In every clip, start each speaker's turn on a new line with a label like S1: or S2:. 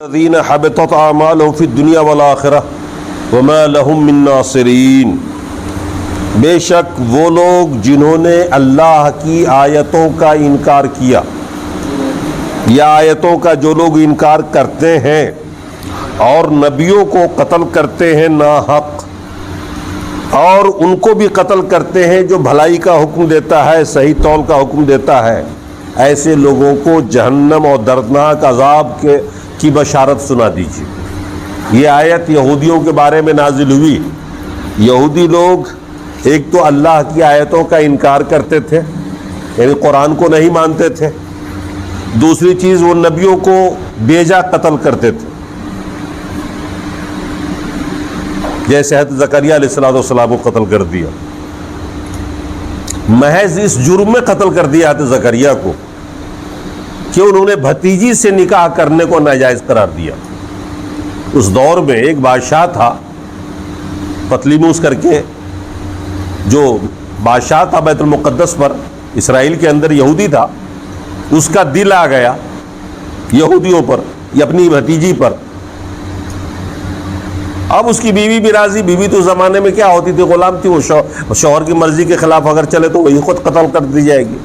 S1: الذین حبطت اعمالهم فی الدنیا والآخرہ وما لهم من ناصرین، بے شک وہ لوگ جنہوں نے اللہ کی آیتوں کا انکار کیا یا آیتوں کا جو لوگ انکار کرتے ہیں اور نبیوں کو قتل کرتے ہیں ناحق، اور ان کو بھی قتل کرتے ہیں جو بھلائی کا حکم دیتا ہے، صحیح طول کا حکم دیتا ہے، ایسے لوگوں کو جہنم اور دردناک عذاب کی بشارت سنا دیجیے۔ یہ آیت یہودیوں کے بارے میں نازل ہوئی۔ یہودی لوگ ایک تو اللہ کی آیتوں کا انکار کرتے تھے، یعنی قرآن کو نہیں مانتے تھے، دوسری چیز وہ نبیوں کو بیجا قتل کرتے تھے، جیسے حضرت زکریا علیہ السلام کو قتل کر دیا، محض اس جرم میں قتل کر دیا حضرت زکریا کو کہ انہوں نے بھتیجی سے نکاح کرنے کو ناجائز قرار دیا۔ اس دور میں ایک بادشاہ تھا پطلیموس کر کے، جو بادشاہ تھا بیت المقدس پر، اسرائیل کے اندر یہودی تھا، اس کا دل آ گیا یہودیوں پر یا اپنی بھتیجی پر۔ اب اس کی بیوی بھی راضی، بیوی تو زمانے میں کیا ہوتی تھی، غلام تھی، وہ شوہر کی مرضی کے خلاف اگر چلے تو وہی خود قتل کر دی جائے گی۔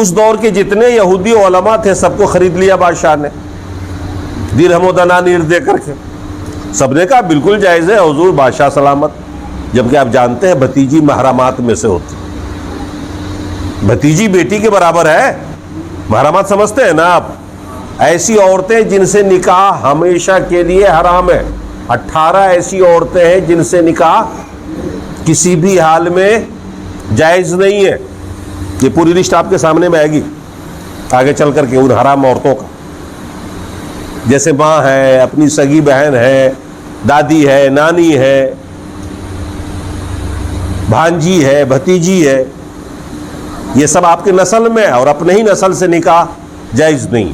S1: اس دور کے جتنے یہودی علماء تھے سب کو خرید لیا بادشاہ نے درہم و دنانیر دے کر کے۔ سب نے کہا بالکل جائز ہے حضور، بادشاہ سلامت، جبکہ آپ جانتے ہیں بھتیجی محرمات میں سے ہوتی، بھتیجی بیٹی کے برابر ہے۔ محرمات سمجھتے ہیں نا آپ؟ ایسی عورتیں جن سے نکاح ہمیشہ کے لیے حرام ہے۔ 18 ایسی عورتیں ہیں جن سے نکاح کسی بھی حال میں جائز نہیں ہے۔ یہ پوری لسٹ آپ کے سامنے میں آئے گی آگے چل کر کے ان حرام عورتوں کا، جیسے ماں ہے، اپنی سگی بہن ہے، دادی ہے، نانی ہے، بھانجی ہے، بھتیجی ہے، یہ سب آپ کے نسل میں ہے اور اپنے ہی نسل سے نکاح جائز نہیں۔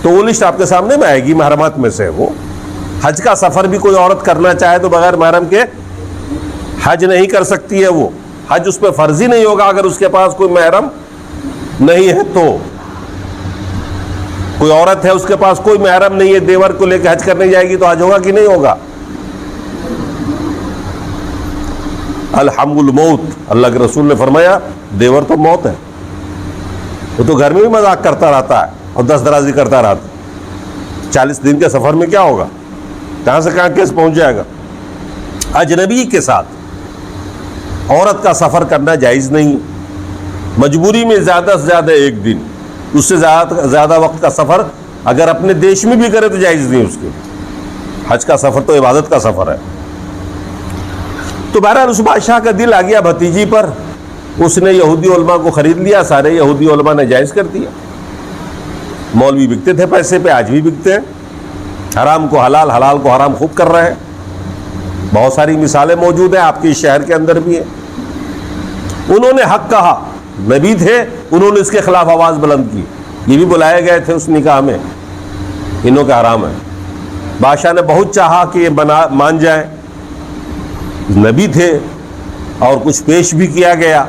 S1: تو وہ لسٹ آپ کے سامنے میں آئے گی، محرمات میں سے وہ۔ حج کا سفر بھی کوئی عورت کرنا چاہے تو بغیر محرم کے حج نہیں کر سکتی ہے، وہ حج اس پہ فرضی نہیں ہوگا اگر اس کے پاس کوئی محرم نہیں ہے تو۔ کوئی عورت ہے اس کے پاس کوئی محرم نہیں ہے، دیور کو لے کے حج کرنے جائے گی تو حج ہوگا کہ نہیں ہوگا؟ الحم الموت، اللہ کے رسول نے فرمایا دیور تو موت ہے، وہ تو گھر میں بھی مذاق کرتا رہتا ہے اور دست درازی کرتا رہتا ہے۔ 40 دن کے سفر میں کیا ہوگا، کہاں سے کہاں کیس پہنچ جائے گا۔ اجنبی کے ساتھ عورت کا سفر کرنا جائز نہیں، مجبوری میں زیادہ سے زیادہ 1 دن، اس سے زیادہ وقت کا سفر اگر اپنے دیش میں بھی کرے تو جائز نہیں اس کے۔ حج کا سفر تو عبادت کا سفر ہے۔ تو بہرحال اس بادشاہ کا دل آ گیا بھتیجی پر، اس نے یہودی علماء کو خرید لیا، سارے یہودی علماء نے جائز کر دیا۔ مولوی بکتے تھے پیسے پہ، آج بھی بکتے ہیں، حرام کو حلال، حلال کو حرام خوب کر رہے ہیں۔ بہت ساری مثالیں موجود ہیں، آپ کے شہر کے اندر بھی ہیں۔ انہوں نے حق کہا، نبی تھے، انہوں نے اس کے خلاف آواز بلند کی، یہ بھی بلائے گئے تھے اس نکاح میں، انہوں کا حرام ہے۔ بادشاہ نے بہت چاہا کہ یہ مان جائیں، نبی تھے، اور کچھ پیش بھی کیا گیا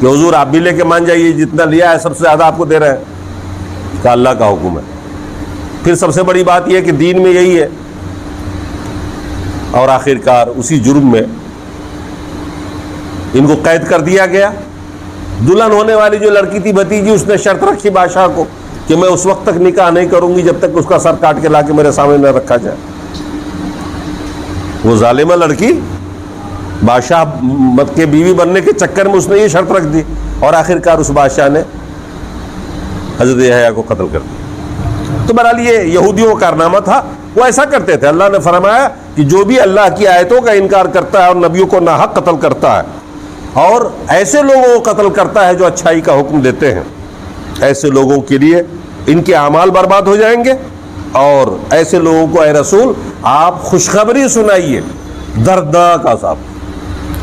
S1: کہ حضور آپ بھی لے کے مان جائیے، جتنا لیا ہے سب سے زیادہ آپ کو دے رہے ہیں، کہ اللہ کا حکم ہے۔ پھر سب سے بڑی بات یہ کہ دین میں یہی ہے، اور آخر کار اسی جرم میں ان کو قید کر دیا گیا۔ دلہن ہونے والی جو لڑکی تھی بھتیجی، اس نے شرط رکھی بادشاہ کو کہ میں اس وقت تک نکاح نہیں کروں گی جب تک اس کا سر کاٹ کے لا کے میرے سامنے نہ رکھا جائے۔ وہ ظالمہ لڑکی بادشاہ مت کے بیوی بننے کے چکر میں اس نے یہ شرط رکھ دی، اور آخر کار اس بادشاہ نے حضرت یحییٰ کو قتل کر دیا۔ تو بہرحال یہ یہودیوں کا کارنامہ تھا، وہ ایسا کرتے تھے۔ اللہ نے فرمایا کہ جو بھی اللہ کی آیتوں کا انکار کرتا ہے اور نبیوں کو ناحق قتل کرتا ہے، اور ایسے لوگوں کو قتل کرتا ہے جو اچھائی کا حکم دیتے ہیں، ایسے لوگوں کے لیے ان کے اعمال برباد ہو جائیں گے۔ اور ایسے لوگوں کو اے رسول آپ خوشخبری سنائیے دردناک عذاب۔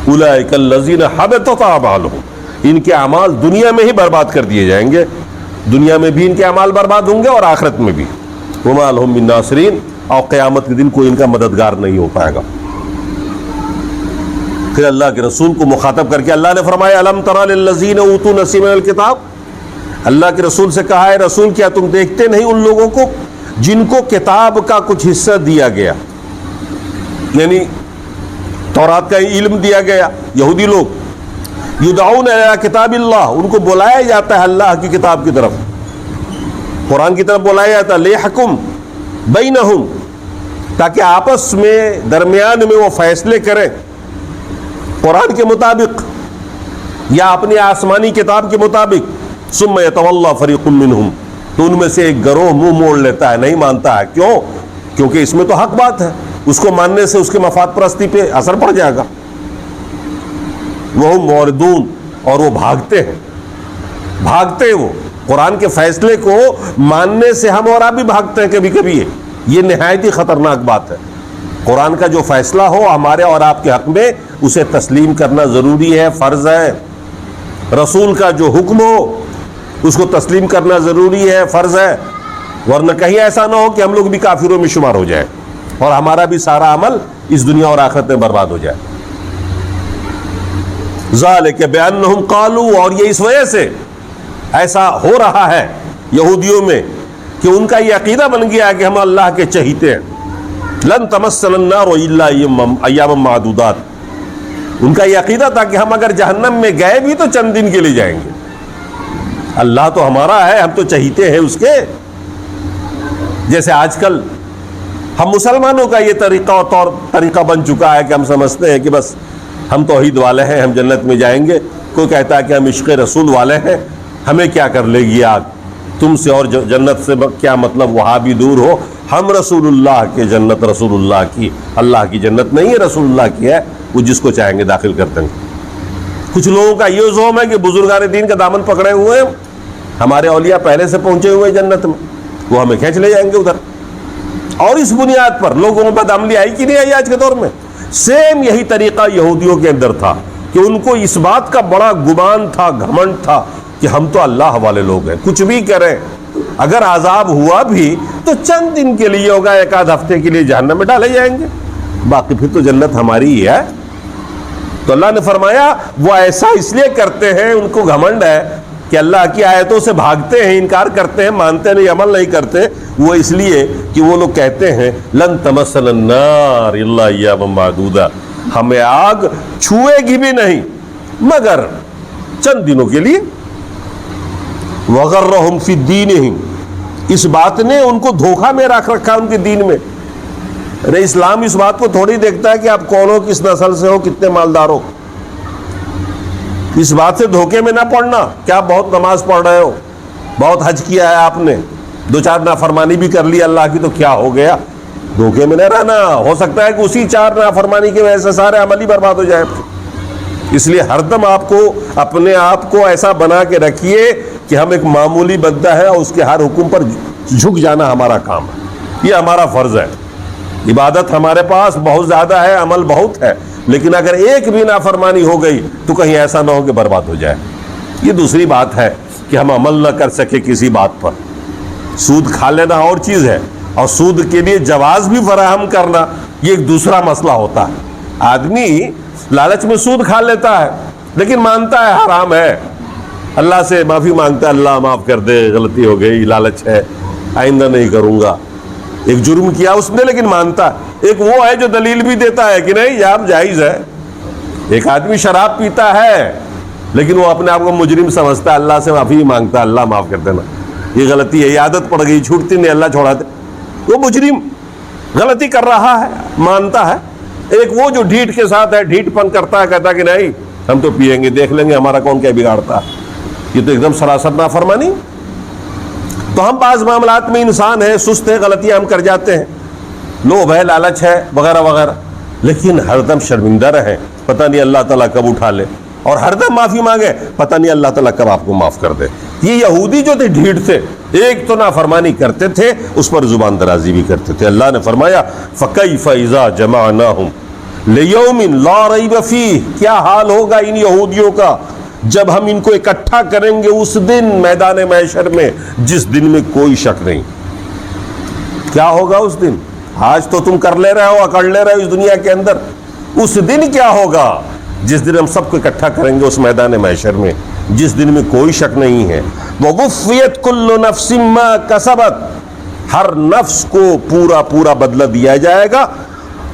S1: اولئک الذین حبطت اعمالہم، ان کے اعمال دنیا میں ہی برباد کر دیے جائیں گے، دنیا میں بھی ان کے اعمال برباد ہوں گے اور آخرت میں بھی۔ وما لہم من ناصرین، اور قیامت کے دن کوئی ان کا مددگار نہیں ہو پائے گا۔ پھر اللہ کے رسول کو مخاطب کر کے اللہ نے فرمایا الم تر للذین اوتوا نصیبا من الکتاب، اللہ کے رسول سے کہا ہے رسول کیا تم دیکھتے نہیں ان لوگوں کو جن کو کتاب کا کچھ حصہ دیا گیا، یعنی تورات کا علم دیا گیا، یہودی لوگ یدعون الی کتاب اللہ، ان کو بلایا جاتا ہے اللہ کی کتاب کی طرف، قرآن کی طرف بلایا جاتا ہے، لیحکم بینہم، تاکہ آپس میں درمیان میں وہ فیصلے کریں قرآن کے مطابق یا اپنی آسمانی کتاب کے مطابق، ثم یتولی فریق منہم، تو ان میں سے ایک گروہ منہ موڑ لیتا ہے، نہیں مانتا ہے۔ کیوں؟ کیونکہ اس میں تو حق بات ہے، اس کو ماننے سے اس کے مفاد پرستی پہ اثر پڑ جائے گا۔ وہ موردون، اور وہ بھاگتے ہیں، بھاگتے وہ قرآن کے فیصلے کو ماننے سے ہم اور آپ بھی بھاگتے ہیں کبھی کبھی۔ یہ نہایت ہی خطرناک بات ہے۔ قرآن کا جو فیصلہ ہو ہمارے اور آپ کے حق میں، اسے تسلیم کرنا ضروری ہے، فرض ہے۔ رسول کا جو حکم ہو اس کو تسلیم کرنا ضروری ہے، فرض ہے، ورنہ کہیں ایسا نہ ہو کہ ہم لوگ بھی کافروں میں شمار ہو جائے اور ہمارا بھی سارا عمل اس دنیا اور آخرت میں برباد ہو جائے۔ ذالک بانہم قالوا، اور یہ اس وجہ سے ایسا ہو رہا ہے یہودیوں میں کہ ان کا یہ عقیدہ بن گیا ہے کہ ہم اللہ کے چہیتے ہیں، لن تمسنا النار الا ایاما معدودات، ان کا یہ عقیدہ تھا کہ ہم اگر جہنم میں گئے بھی تو چند دن کے لیے جائیں گے، اللہ تو ہمارا ہے، ہم تو چہیتے ہیں اس کے۔ جیسے آج کل ہم مسلمانوں کا یہ طریقہ بن چکا ہے کہ ہم سمجھتے ہیں کہ بس ہم توحید والے ہیں، ہم جنت میں جائیں گے۔ کوئی کہتا ہے کہ ہم عشق رسول والے ہیں، ہمیں کیا کر لے گی آگ، تم سے اور جنت سے کیا مطلب، وہاں بھی دور ہو، ہم رسول اللہ کے جنت، رسول اللہ کی، اللہ کی جنت نہیں ہے، رسول اللہ کی ہے، وہ جس کو چاہیں گے داخل کرتے ہیں۔ کچھ لوگوں کا یہ زوم ہے کہ بزرگان دین کا دامن پکڑے ہوئے ہیں، ہمارے اولیاء پہلے سے پہنچے ہوئے جنت میں، وہ ہمیں کھینچ لے جائیں گے ادھر۔ اور اس بنیاد پر لوگوں میں بد عملی آئی کہ نہیں آئی آج کے دور میں؟ سیم یہی طریقہ یہودیوں کے اندر تھا کہ ان کو اس بات کا بڑا گمان تھا، گھمنڈ تھا کہ ہم تو اللہ والے لوگ ہیں، کچھ بھی کریں، اگر عذاب ہوا بھی تو چند دن کے لیے ہوگا، ایک آدھ ہفتے کے لیے جہنم میں ڈالے جائیں گے، باقی پھر تو جنت ہماری ہی ہے۔ تو اللہ نے فرمایا وہ ایسا اس لیے کرتے ہیں، ان کو گھمنڈ ہے کہ اللہ کی آیتوں سے بھاگتے ہیں، انکار کرتے ہیں، مانتے نہیں، عمل نہیں کرتے، وہ اس لیے کہ وہ لوگ کہتے ہیں لن تمسنا النار الا ایاما معدودہ، ہمیں آگ چھوئے گی بھی نہیں مگر چند دنوں کے لیے۔ وغرہم فی دینہم، اس بات نے ان کو دھوکہ میں رکھ رکھا ان کے دین میں۔ ارے اسلام اس بات کو تھوڑی دیکھتا ہے کہ آپ کون ہو، کس نسل سے ہو، کتنے مالدار ہو، اس بات سے دھوکے میں نہ پڑنا کہ آپ بہت نماز پڑھ رہے ہو، بہت حج کیا ہے آپ نے، دو چار نافرمانی بھی کر لی اللہ کی تو کیا ہو گیا، دھوکے میں نہ رہنا۔ ہو سکتا ہے کہ اسی چار نافرمانی کی وجہ سے سارے عمل ہی برباد ہو جائے۔ اس لیے ہر دم آپ کو اپنے آپ کو ایسا بنا کے رکھیے کہ ہم ایک معمولی بندہ ہے اور اس کے ہر حکم پر جھک جانا ہمارا کام ہے، یہ ہمارا فرض ہے۔ عبادت ہمارے پاس بہت زیادہ ہے، عمل بہت ہے، لیکن اگر ایک بھی نافرمانی ہو گئی تو کہیں ایسا نہ ہو کہ برباد ہو جائے۔ یہ دوسری بات ہے کہ ہم عمل نہ کر سکے کسی بات پر۔ سود کھا لینا اور چیز ہے، اور سود کے لیے جواز بھی فراہم کرنا یہ ایک دوسرا مسئلہ ہوتا ہے۔ آدمی لالچ میں سود کھا لیتا ہے لیکن مانتا ہے حرام ہے، اللہ سے معافی مانگتا ہے، اللہ معاف کر دے، غلطی ہو گئی، لالچ ہے، آئندہ نہیں کروں گا۔ ایک جرم کیا اس نے لیکن مانتا ہے۔ ایک وہ ہے جو دلیل بھی دیتا ہے کہ نہیں یار جائز ہے۔ ایک آدمی شراب پیتا ہے لیکن وہ اپنے آپ کو مجرم سمجھتا ہے، اللہ سے معافی مانگتا ہے، اللہ معاف کر دینا، یہ غلطی ہے، یہ عادت پڑ گئی، چھوٹتی نہیں، اللہ چھوڑا دے۔ وہ مجرم غلطی کر رہا ہے، مانتا ہے۔ ایک وہ جو ڈھیٹ کے ساتھ ہے، ڈھیٹ پن کرتا ہے، کہتا ہے کہ نہیں ہم تو پیئیں گے، دیکھ لیں گے ہمارا کون کیا بگاڑتا ہے۔ یہ تو ایک دم سراسر نافرمانی۔ تو ہم بعض معاملات میں انسان ہیں، سست ہیں، غلطیاں ہم کر جاتے ہیں، لوبھ ہے، لالچ ہے، وغیرہ وغیرہ، لیکن ہر دم شرمندہ رہیں، پتہ نہیں اللہ تعالیٰ کب اٹھا لے، اور ہر دم معافی مانگے، پتہ نہیں اللہ تعالیٰ کب آپ کو معاف کر دے۔ یہ یہودی جو تھے ڈھیٹ تھے، ایک تو نافرمانی کرتے تھے، اس پر زبان درازی بھی کرتے تھے۔ اللہ نے فرمایا فَكَيْفَ إِذَا جَمَعْنَاهُمْ لِيَوْمٍ لَا رَيْبَ فِيهِ، کیا حال ہوگا ان یہودیوں کا جب ہم ان کو اکٹھا کریں گے اس دن میدان محشر میں جس دن میں کوئی شک نہیں۔ کیا ہوگا اس دن؟ آج تو تم کر لے رہے ہو، اکڑ لے رہے ہو اس دنیا کے اندر، اس دن کیا ہوگا جس دن ہم سب کو اکٹھا کریں گے اس میدان محشر میں جس دن میں کوئی شک نہیں ہے۔ وَوُفِّيَتْ كُلُّ نَفْسٍ مَّا كَسَبَتْ، ہر نفس کو پورا پورا بدلہ دیا جائے گا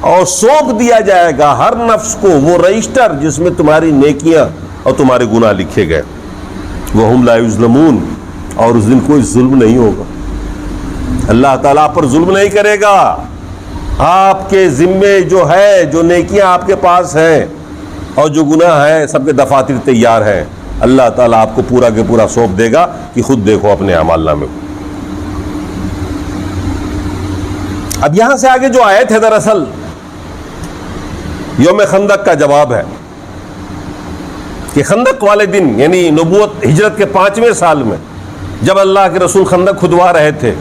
S1: اور سونپ دیا جائے گا ہر نفس کو وہ رجسٹر جس میں تمہاری نیکیاں اور تمہارے گناہ لکھے گئے. وَهُمْ لَا يُظْلَمُونَ، اور اس دن کوئی ظلم نہیں ہوگا. اللہ تعالیٰ پر ظلم نہیں کرے گا. آپ کے ذمے جو ہے، جو نیکیاں آپ کے پاس ہیں اور جو گناہ ہیں، سب کے دفاتر تیار ہیں. اللہ تعالیٰ آپ کو پورا کے پورا سونپ دے گا کہ خود دیکھو اپنے اعمال نامے کو. اب یہاں سے آگے جو آیت ہے دراصل یوم خندق کا جواب ہے کہ خندق والے دن، یعنی نبوت ہجرت کے 5ویں سال میں جب اللہ کے رسول خندق کھدوا رہے تھے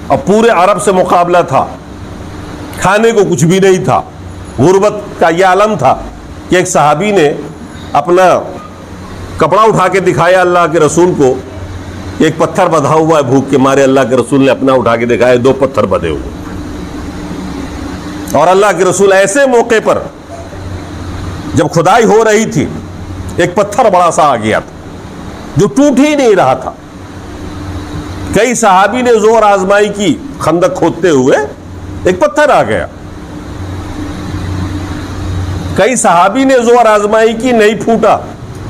S1: اور پورے عرب سے مقابلہ تھا، کھانے کو کچھ بھی نہیں تھا، غربت کا یہ عالم تھا کہ ایک صحابی نے اپنا کپڑا اٹھا کے دکھایا اللہ کے رسول کو کہ ایک پتھر بندھا ہوا ہے، بھوک کے مارے اللہ کے رسول نے اپنا اٹھا کے دکھایا 2 پتھر بندھے ہوئے. اور اللہ کے رسول ایسے موقع پر جب کھدائی ہو رہی تھی ایک پتھر بڑا سا آ گیا تھا جو ٹوٹ ہی نہیں رہا تھا. کئی صحابی نے زور آزمائی کی خندق کھودتے ہوئے، ایک پتھر آ گیا. کئی صحابی نے زور آزمائی کی، نہیں پھوٹا.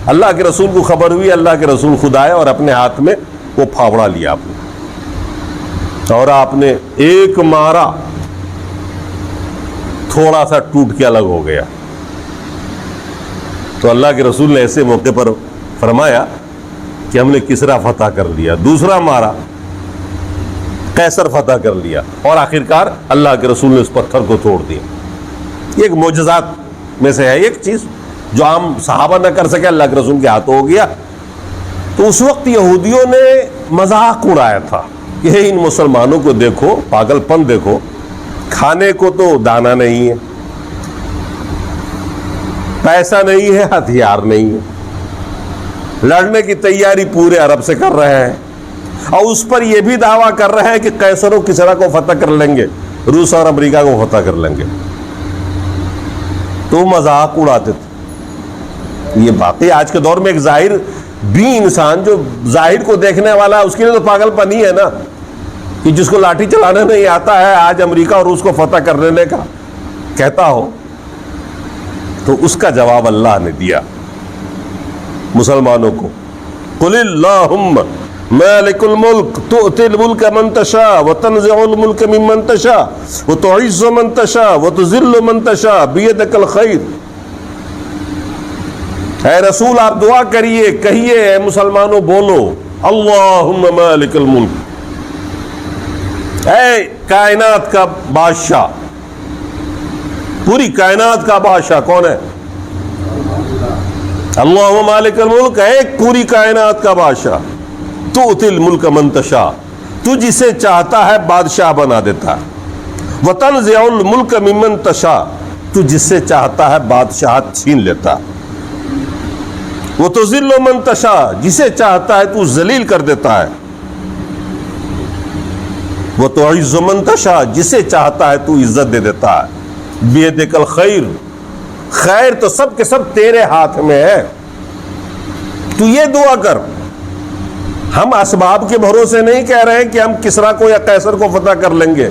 S1: اللہ کے رسول کو خبر ہوئی، اللہ کے رسول خود آئے اور اپنے ہاتھ میں وہ پھاوڑا لیا آپ نے اور آپ نے ایک مارا، تھوڑا سا ٹوٹ کے الگ ہو گیا. تو اللہ کے رسول نے ایسے موقع پر فرمایا کہ ہم نے کسرا فتح کر لیا. دوسرا مارا، قیصر فتح کر لیا. اور آخرکار اللہ کے رسول نے اس پتھر کو توڑ دیا. یہ ایک معجزات میں سے ہے ایک چیز جو عام صحابہ نہ کر سکے، اللہ کے رسول کے ہاتھ ہو گیا. تو اس وقت یہودیوں نے مذاق اڑایا تھا کہ ان مسلمانوں کو دیکھو، پاگل پن دیکھو، کھانے کو تو دانہ نہیں ہے، پیسہ نہیں ہے، ہتھیار نہیں ہے، لڑنے کی تیاری پورے عرب سے کر رہے ہیں اور اس پر یہ بھی دعویٰ کر رہے ہیں کہ قیصر و کسریٰ کو فتح کر لیں گے، روس اور امریکہ کو فتح کر لیں گے. تو مذاق اڑاتے تھے. یہ باقی آج کے دور میں ایک ظاہر بھی انسان جو ظاہر کو دیکھنے والا ہے، اس کے لیے تو پاگل پنی ہے نا کہ جس کو لاٹھی چلانا نہیں آتا ہے آج امریکہ اور روس کو فتح کر لینے کا کہتا ہو. تو اس کا جواب اللہ نے دیا مسلمانوں کو. قل اللہم مالک الملک تؤتی الملک من تشاء وتنزع الملک ممن تشاء وتعز من تشاء وتذل من تشاء بیدک الخیر. اے رسول آپ دعا کریے، کہیے اے مسلمانوں بولو اللہم مالک الملک، اے کائنات کا بادشاہ، پوری کائنات کا بادشاہ کون ہے؟ اللہم مالک الملک، ایک پوری کائنات کا بادشاہ. تؤتی الملک من تشاء، تو جسے چاہتا ہے بادشاہ بنا دیتا ہے. وتنزع الملک ممن تشاء، تو جس سے چاہتا ہے بادشاہت چھین لیتا ہے. وتذل من تشاء، جسے چاہتا ہے تو ذلیل کر دیتا ہے. وتعز من تشاء، جسے چاہتا ہے تو عزت دے دیتا ہے. بیدک الخیر، خیر تو سب کے سب تیرے ہاتھ میں ہے. تو یہ دعا کر. ہم اسباب کے بھروسے نہیں کہہ رہے ہیں کہ ہم کسریٰ کو یا قیصر کو فتح کر لیں گے.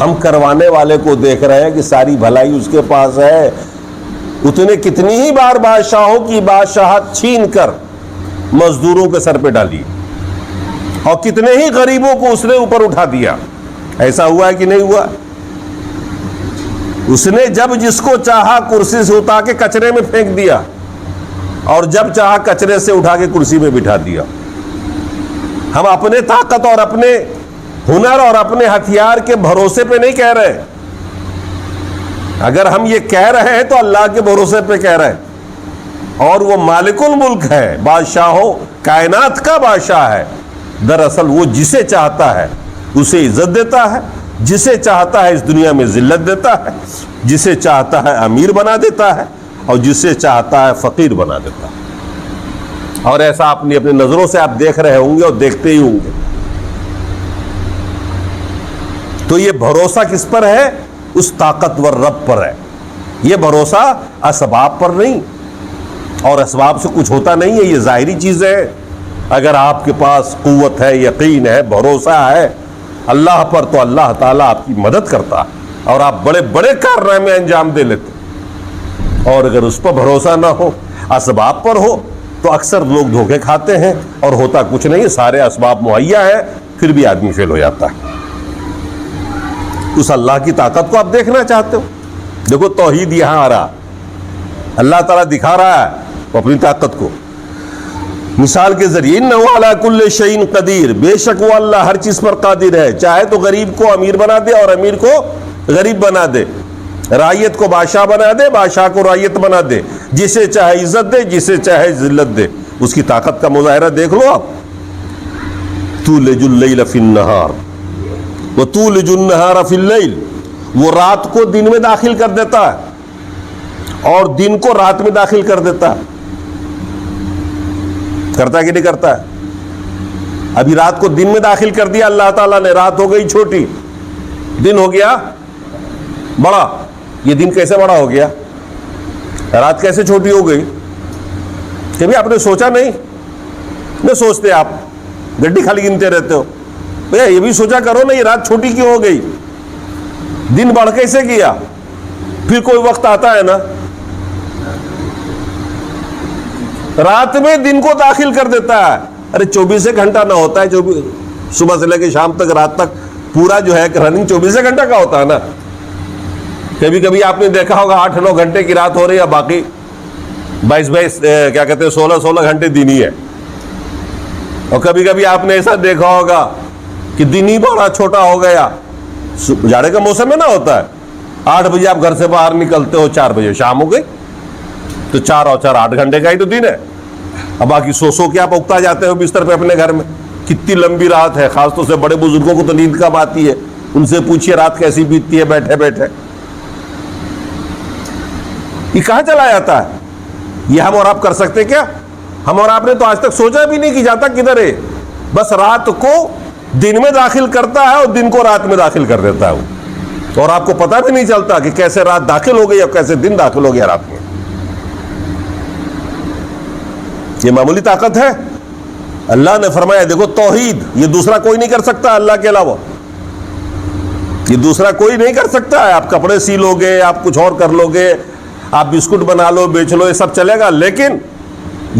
S1: ہم کروانے والے کو دیکھ رہے ہیں کہ ساری بھلائی اس کے پاس ہے. اتنے کتنی ہی بار بادشاہوں کی بادشاہت چھین کر مزدوروں کے سر پہ ڈالی اور کتنے ہی غریبوں کو اس نے اوپر اٹھا دیا. ایسا ہوا ہے کہ نہیں ہوا؟ اس نے جب جس کو چاہا کرسی سے اٹھا کے کچرے میں پھینک دیا اور جب چاہا کچرے سے اٹھا کے کرسی میں بٹھا دیا. ہم اپنے طاقت اور اپنے ہنر اور اپنے ہتھیار کے بھروسے پہ نہیں کہہ رہے. اگر ہم یہ کہہ رہے ہیں تو اللہ کے بھروسے پہ کہہ رہے ہیں. اور وہ مالک الملک ہے، بادشاہوں کائنات کا بادشاہ ہے. دراصل وہ جسے چاہتا ہے اسے عزت دیتا ہے، جسے چاہتا ہے اس دنیا میں ذلت دیتا ہے، جسے چاہتا ہے امیر بنا دیتا ہے اور جسے چاہتا ہے فقیر بنا دیتا ہے. اور ایسا اپنی نظروں سے آپ دیکھ رہے ہوں گے اور دیکھتے ہی ہوں گے. تو یہ بھروسہ کس پر ہے؟ اس طاقتور رب پر ہے. یہ بھروسہ اسباب پر نہیں، اور اسباب سے کچھ ہوتا نہیں ہے، یہ ظاہری چیزیں ہیں. اگر آپ کے پاس قوت ہے، یقین ہے، بھروسہ ہے اللہ پر تو اللہ تعالیٰ آپ کی مدد کرتا اور آپ بڑے بڑے کارنامے انجام دے لیتے. اور اگر اس پر بھروسہ نہ ہو, اسباب پر ہو, تو اکثر لوگ دھوکے کھاتے ہیں اور ہوتا کچھ نہیں, سارے اسباب مہیا ہے پھر بھی آدمی فیل ہو جاتا ہے. اس اللہ کی طاقت کو آپ دیکھنا چاہتے ہو, دیکھو توحید یہاں آ رہا, اللہ تعالیٰ دکھا رہا ہے اپنی طاقت کو مثال کے ذریعے. انہ علی کل شیء قدیر, بے شک وہ اللہ ہر چیز پر قادر ہے. چاہے تو غریب کو امیر بنا دے اور امیر کو غریب بنا دے, رعیت کو بادشاہ بنا دے, بادشاہ کو رعیت بنا دے, جسے چاہے عزت دے, جسے چاہے ذلت دے. اس کی طاقت کا مظاہرہ دیکھ لو آپ. تولج اللیل فی النہار وتولج النہار فی اللیل, وہ رات کو دن میں داخل کر دیتا ہے اور دن کو رات میں داخل کر دیتا ہے. کرتا ہے کہ نہیں کرتا ہے؟ ابھی رات کو دن میں داخل کر دیا اللہ تعالیٰ نے, رات ہو گئی چھوٹی, دن ہو گیا بڑا. یہ دن کیسے بڑا ہو گیا, رات کیسے چھوٹی ہو گئی؟ کبھی آپ نے سوچا نہیں؟ نہیں سوچتے, آپ گڈی خالی گنتے رہتے ہو. بھیا یہ بھی سوچا کرو نا, یہ رات چھوٹی کیوں ہو گئی, دن بڑھ کیسے گیا؟ پھر کوئی وقت آتا ہے نا رات میں دن کو داخل کر دیتا ہے. ارے 24 گھنٹہ نہ ہوتا ہے, صبح سے لے کے شام تک, رات تک پورا جو ہے رننگ 24 گھنٹہ کا ہوتا ہے نا. کبھی کبھی آپ نے دیکھا ہوگا 8-9 گھنٹے کی رات ہو رہی ہے, باقی 22 کیا کہتے ہیں 16 گھنٹے دن ہی ہے. اور کبھی کبھی آپ نے ایسا دیکھا ہوگا کہ دن ہی بڑا چھوٹا ہو گیا. جاڑے کا موسم میں نہ ہوتا ہے, 8 بجے آپ گھر سے باہر نکلتے ہو, 4 بجے شام ہو گئی, تو 4 اور 4 8 گھنٹے کا ہی تو دن ہے. اب باقی سو کے آپ اگتا جاتے ہو بستر پہ اپنے گھر میں. کتنی لمبی رات ہے, خاص طور سے بڑے بزرگوں کو تو نیند کم آتی ہے, ان سے پوچھئے رات کیسی بیتتی ہے بیٹھے بیٹھے. یہ کہاں چلا جاتا ہے؟ یہ ہم اور آپ کر سکتے کیا؟ ہم اور آپ نے تو آج تک سوچا بھی نہیں کہ جاتا کدھر ہے. بس رات کو دن میں داخل کرتا ہے اور دن کو رات میں داخل کر دیتا ہے وہ, اور آپ کو پتہ بھی نہیں چلتا کہ کیسے رات داخل ہو گئی اور کیسے دن داخل ہو گیا رات میں. یہ معمولی طاقت ہے؟ اللہ نے فرمایا دیکھو توحید, یہ دوسرا کوئی نہیں کر سکتا اللہ کے علاوہ, یہ دوسرا کوئی نہیں کر سکتا ہے. آپ کپڑے سی لو گے, آپ کچھ اور کر لو گے, آپ بسکٹ بنا لو بیچ لو, یہ سب چلے گا, لیکن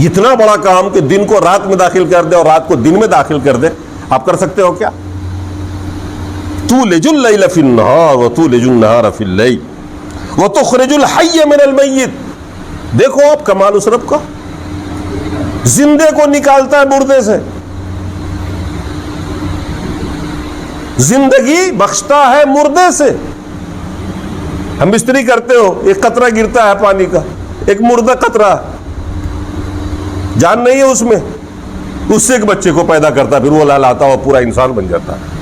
S1: اتنا بڑا کام کہ دن کو رات میں داخل کر دے اور رات کو دن میں داخل کر دے, آپ کر سکتے ہو کیا؟ تولج اللیل فی النہار وتولج النہار فی اللیل وتخرج الحی من المیت. دیکھو آپ کمال اس رب کا, زندے کو نکالتا ہے مردے سے, زندگی بخشتا ہے مردے سے. ہم بستری کرتے ہو, ایک قطرہ گرتا ہے پانی کا, ایک مردہ قطرہ, جان نہیں ہے اس میں, اس سے ایک بچے کو پیدا کرتا ہے, پھر وہ لاتا ہوا پورا انسان بن جاتا ہے.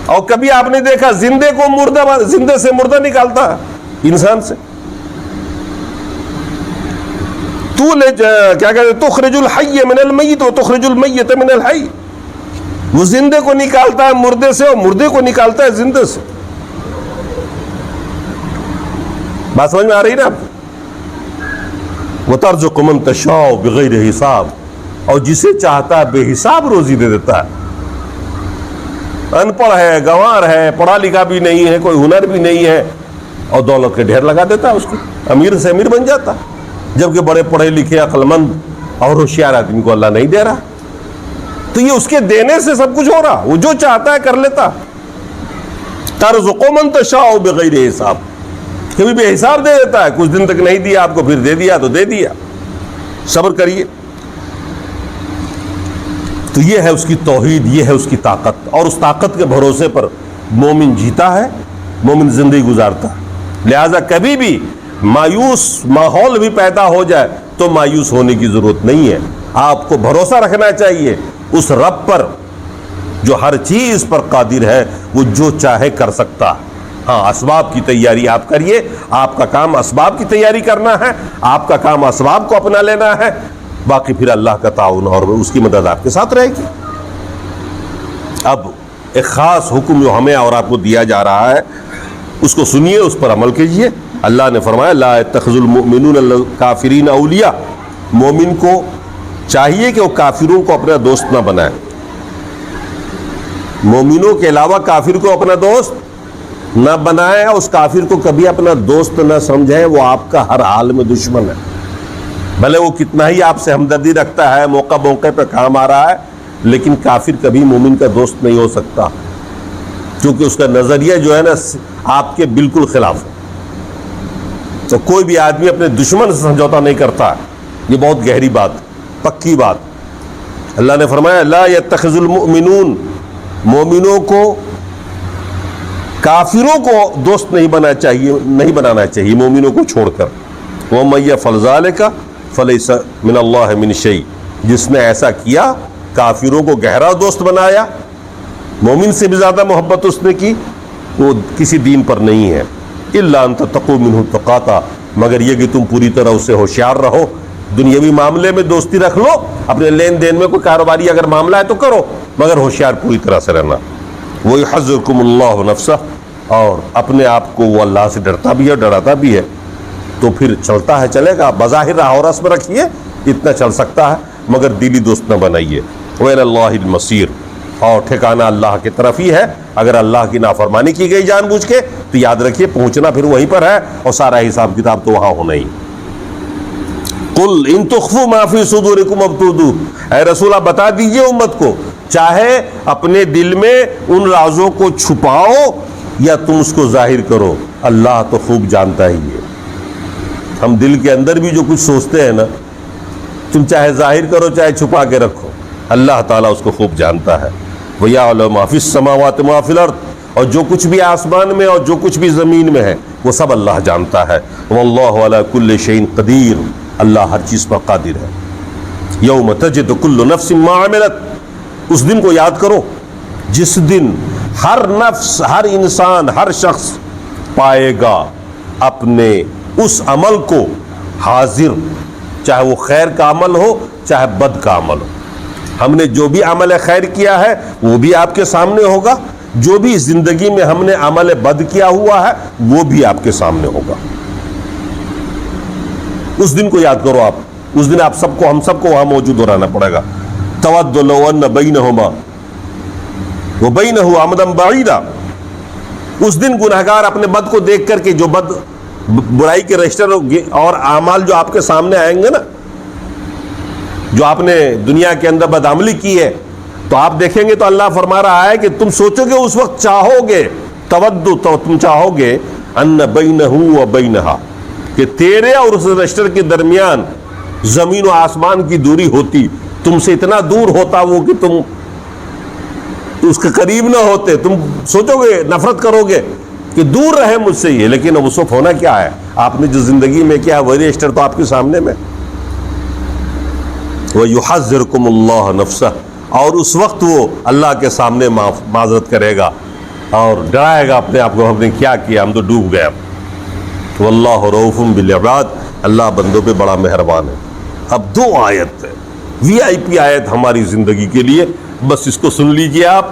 S1: اور کبھی آپ نے دیکھا زندے کو مردہ, زندے سے مردہ نکالتا ہے انسان سے. کیا کہتے تخرج الحی من المیت وتخرج المیت من الحی, وہ زندے کو نکالتا ہے مردے سے اور مردے کو نکالتا ہے زندے سے. بات سمجھ میں آ رہی نا آپ کو؟ وترزق من تشاء بغیر حساب, اور جسے چاہتا ہے بے حساب روزی دے دیتا ہے. ان پڑھ ہے, گنوار ہے, پڑھا لکھا بھی نہیں ہے, کوئی ہنر بھی نہیں ہے, اور دولت کے ڈھیر لگا دیتا ہے اس کو, امیر سے امیر بن جاتا. جبکہ بڑے پڑھے لکھے عقل مند اور ہوشیار آدمی کو اللہ نہیں دے رہا, تو یہ اس کے دینے سے سب کچھ ہو رہا, وہ جو چاہتا ہے کر لیتا. ترزق من تشاء بغیر حساب, کبھی بے حساب دے دیتا ہے, کچھ دن تک نہیں دیا آپ کو, پھر دے دیا تو دے دیا. صبر کریے. تو یہ ہے اس کی توحید, یہ ہے اس کی طاقت, اور اس طاقت کے بھروسے پر مومن جیتا ہے, مومن زندگی گزارتا ہے. لہذا کبھی بھی مایوس ماحول بھی پیدا ہو جائے تو مایوس ہونے کی ضرورت نہیں ہے. آپ کو بھروسہ رکھنا چاہیے اس رب پر جو ہر چیز پر قادر ہے, وہ جو چاہے کر سکتا. ہاں اسباب کی تیاری آپ کریے, آپ کا کام اسباب کی تیاری کرنا ہے, آپ کا کام اسباب کو اپنا لینا ہے, باقی پھر اللہ کا تعاون اور اس کی مدد آپ کے ساتھ رہے گی. اب ایک خاص حکم جو ہمیں اور آپ کو دیا جا رہا ہے اس کو سنیے, اس پر عمل کیجیے. اللہ نے فرمایا لا يتخذ المؤمنون الکافرین اولیاء, مومن کو چاہیے کہ وہ کافروں کو اپنا دوست نہ بنائے. مومنوں کے علاوہ کافر کو اپنا دوست نہ بنائیں، اس کافر کو کبھی اپنا دوست نہ سمجھیں، وہ آپ کا ہر حال میں دشمن ہے، بھلے وہ کتنا ہی آپ سے ہمدردی رکھتا ہے، موقع موقع پہ کام آ رہا ہے، لیکن کافر کبھی مومن کا دوست نہیں ہو سکتا، کیونکہ اس کا نظریہ جو ہے نا آپ کے بالکل خلاف ہے۔ تو کوئی بھی آدمی اپنے دشمن سے سمجھوتا نہیں کرتا، یہ بہت گہری بات، پکی بات۔ اللہ نے فرمایا لا يتخذ المؤمنون، مومنوں کو کافروں کو دوست نہیں بنانا چاہیے مومنوں کو چھوڑ کر۔ وَمَن يَفْعَلْ ذَلِكَ فَلَيْسَ مِنَ اللَّهِ مِنْ شَيْءٍ، جس نے ایسا کیا، کافروں کو گہرا دوست بنایا، مومن سے بھی زیادہ محبت اس نے کی، وہ کسی دین پر نہیں ہے۔ إِلَّا أَن تَتَّقُوا مِنْهُ تُقَاتًا، مگر یہ کہ تم پوری طرح اس سے ہوشیار رہو، دنیاوی معاملے میں دوستی رکھ لو، اپنے لین دین میں کوئی کاروباری اگر معاملہ ہے تو کرو، مگر ہوشیار پوری طرح سے رہنا۔ وَيُحَذِّرُكُمُ اللَّهُ نَفْسَهُ، اور اپنے آپ کو وہ اللہ سے ڈرتا بھی ہے، ڈراتا بھی ہے، تو پھر چلتا ہے چلے گا، بظاہر راہ و رسم رکھیے، اتنا چل سکتا ہے، مگر دلی دوست نہ بنائیے۔ وَإِلَى اللَّهِ الْمَصِيرُ، اور ٹھکانہ اللہ کی طرف ہی ہے، اگر اللہ کی نافرمانی کی گئی جان بوجھ کے تو یاد رکھیے پہنچنا پھر وہیں پر ہے، اور سارا حساب کتاب تو وہاں ہونا ہی۔ قُلْ إِن تُخْفُوا مَا فِي صُدُورِكُمْ أَوْ تُبْدُوهُ، اے رسول آپ بتا دیجئے امت کو، چاہے اپنے دل میں ان رازوں کو چھپاؤ یا تم اس کو ظاہر کرو، اللہ تو خوب جانتا ہی ہے۔ ہم دل کے اندر بھی جو کچھ سوچتے ہیں نا، تم چاہے ظاہر کرو چاہے چھپا کے رکھو، اللہ تعالیٰ اس کو خوب جانتا ہے۔ وَيَعْلَمُ مَا فِي السَّمَاوَاتِ وَمَا فِي الْأَرْضِ، اور جو کچھ بھی آسمان میں اور جو کچھ بھی زمین میں ہے وہ سب اللہ جانتا ہے۔ وَاللَّهُ عَلَى كُلِّ شَيْءٍ قَدِيرٌ، اللہ ہر چیز پر قادر ہے۔ یوم تجد کل نفس ما عملت، اس دن کو یاد کرو جس دن ہر نفس، ہر انسان، ہر شخص پائے گا اپنے اس عمل کو حاضر، چاہے وہ خیر کا عمل ہو چاہے بد کا عمل ہو۔ ہم نے جو بھی عمل خیر کیا ہے وہ بھی آپ کے سامنے ہوگا، جو بھی زندگی میں ہم نے عمل بد کیا ہوا ہے وہ بھی آپ کے سامنے ہوگا۔ اس دن کو یاد کرو آپ، اس دن آپ سب کو، ہم سب کو وہاں موجود ہو رہنا پڑے گا۔ تود لو ان بینہما وبینہ امدا بعیدا، اس دن گنہگار اپنے بد کو دیکھ کر کے، جو بد برائی کے رجسٹر اور اعمال جو آپ کے سامنے آئیں گے نا، جو آپ نے دنیا کے اندر بدعملی کی ہے، تو آپ دیکھیں گے تو اللہ فرما رہا ہے کہ تم سوچو گے، اس وقت چاہو گے، تودو، تو تم چاہو گے، ان بینہ و بینہا، کہ تیرے اور اس رجسٹر کے درمیان زمین و آسمان کی دوری ہوتی، تم سے اتنا دور ہوتا وہ کہ تم اس کے قریب نہ ہوتے، تم سوچو گے، نفرت کرو گے کہ دور رہے مجھ سے یہ، لیکن اب اس وقت ہونا کیا ہے، آپ نے جو زندگی میں کیا ہے وہی رجسٹر تو آپ کے سامنے میں۔ وَيُحَذِّرُكُمُ اللَّهُ نَفْسَهُ، اور اس وقت وہ اللہ کے سامنے معذرت کرے گا اور ڈرائے گا اپنے آپ کو، ہم نے کیا کیا، ہم تو ڈوب گئے۔ واللہ رؤوف بالعباد، اللہ بندوں پہ بڑا مہربان ہے۔ اب دو آیت ہے، وی آئی پی آیت ہماری زندگی کے لیے، بس اس کو سن لیجئے آپ،